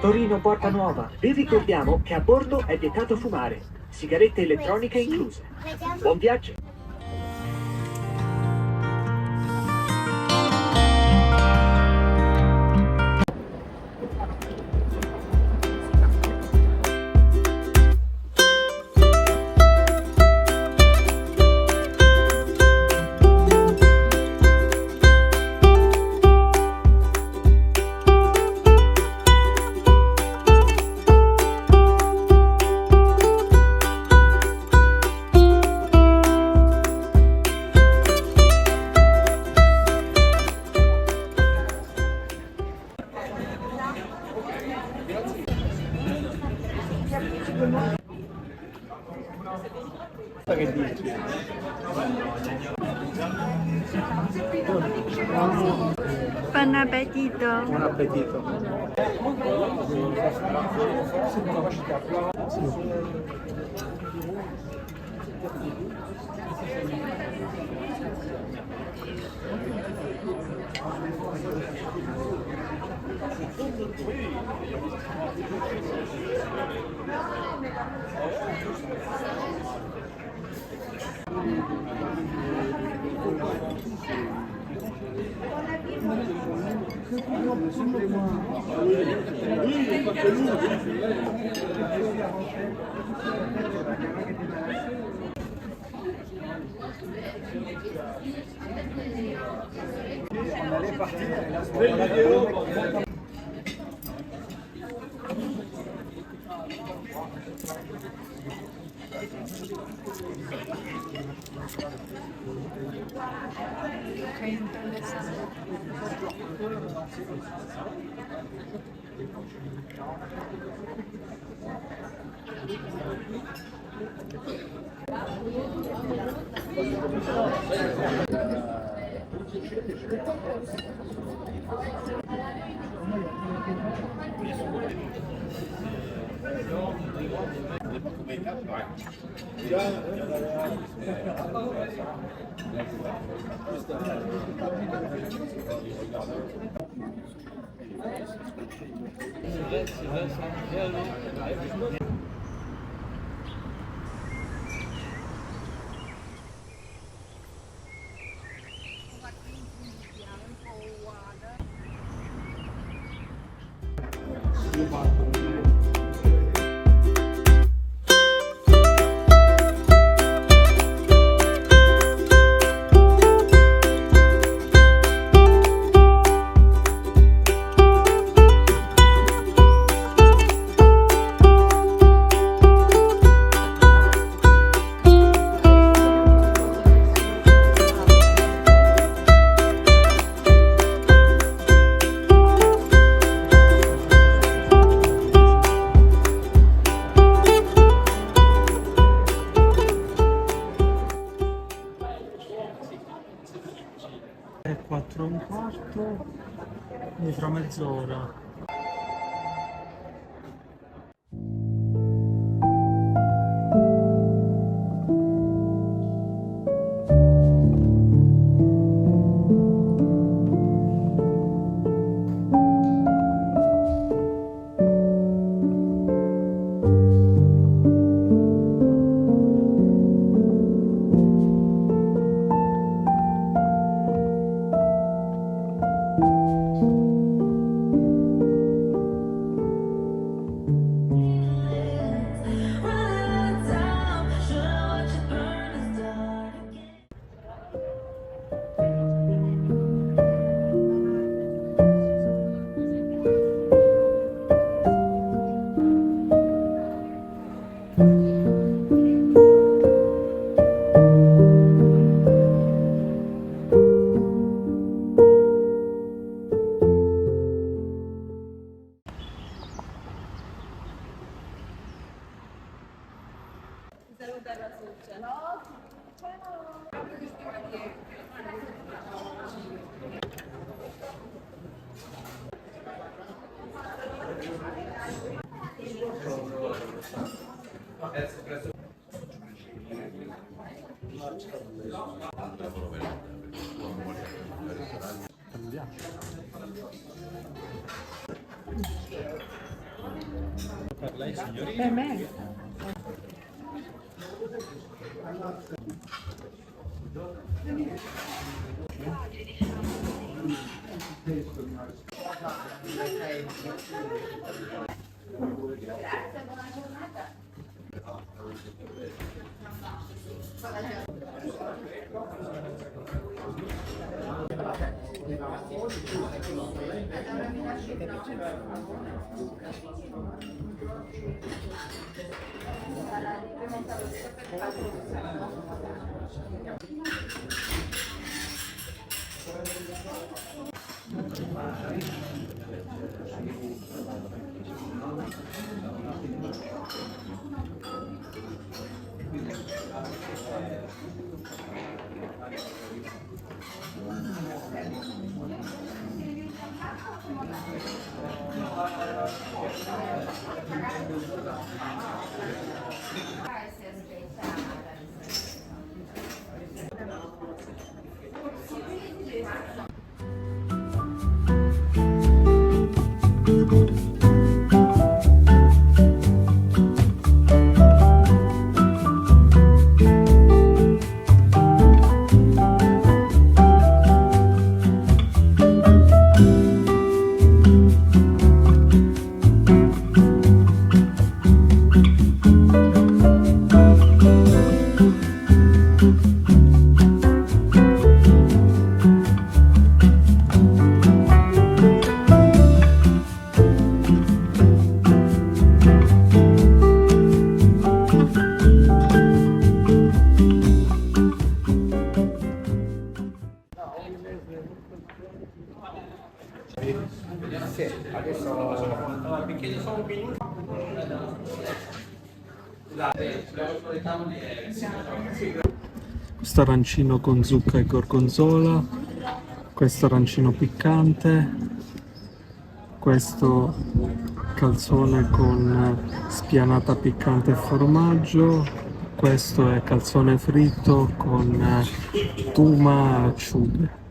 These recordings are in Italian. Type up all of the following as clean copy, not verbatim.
Torino Porta Nuova. Vi ricordiamo che a bordo è vietato fumare. Sigarette elettroniche incluse. Buon viaggio! Che dici? Buon appetito. Buon appetito. È 4 e un quarto, quindi fra mezz'ora. Per lei signorina? Per me. Questo arancino con zucca e gorgonzola, questo arancino piccante, questo calzone con spianata piccante e formaggio, questo è calzone fritto con tuma e acciughe.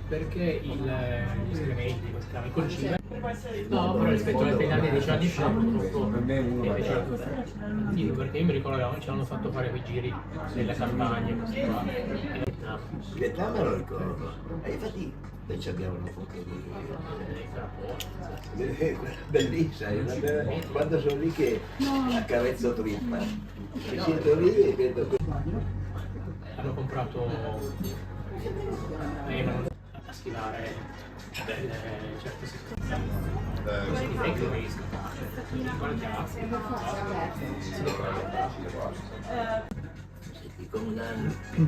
Perché gli escrementi, il concime, no, però rispetto alle penali 10 anni fa purtroppo sì, perché io mi ricordo che ci hanno fatto fare quei giri delle campagne così qua. Vietnam me lo ricordo. E infatti noi ci abbiamo una foto di bellissima, quando sono lì che accarezzo Trippa. Mi sento lì e vedo Hanno comprato a schivare certe situazioni. Quindi fake dove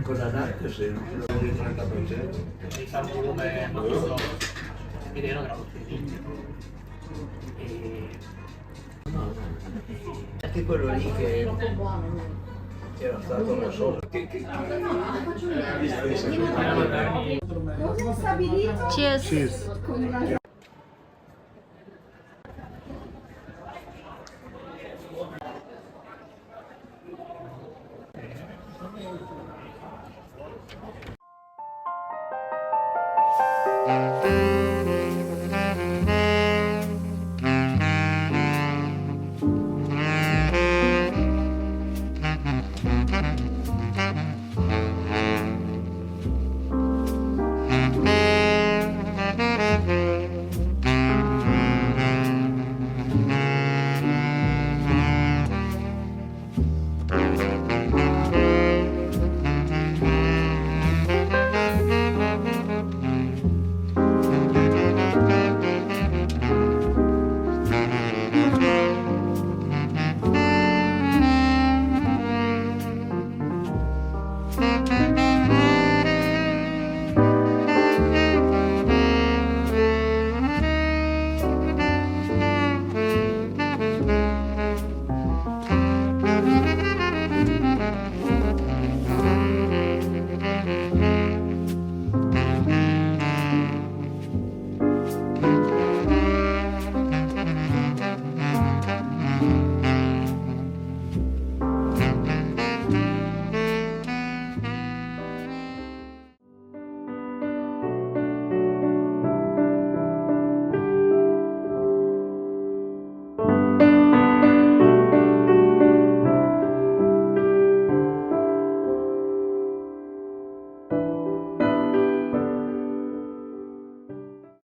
con la NAC se non il 30%. C'è un volume molto grosso ed erano grandi Anche quello lì che C'era stato non so Cheers. Cheers.